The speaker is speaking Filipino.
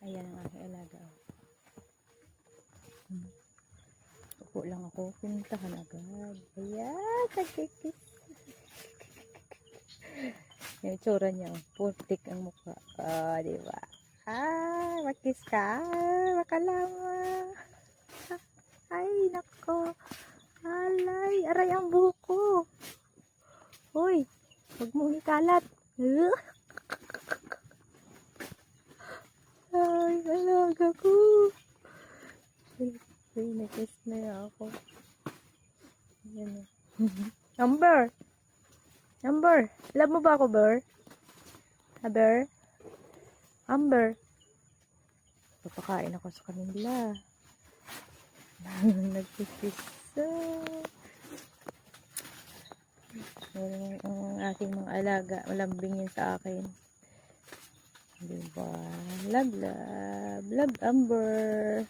Ayan ang aking alaga. Upo lang ako. Pinuntahan agad. Ayan. Nagkikis. Yung itsura niya. Putik ang mukha. Diba? Makis ka. Makalama. Ay, nako. Alay. Aray ang buko. Hoy. Huwag mong ikalat. Ay, alaga ko. Ay, nakis na ako. Ayan. Amber. Amber. Love mo ba ako, Ber? Amber? Amber. Papakain ako sa kanila. Nagpipisa. Ang aking mga alaga. Malambing yun sa akin. Diba? Love, love. Love, Amber.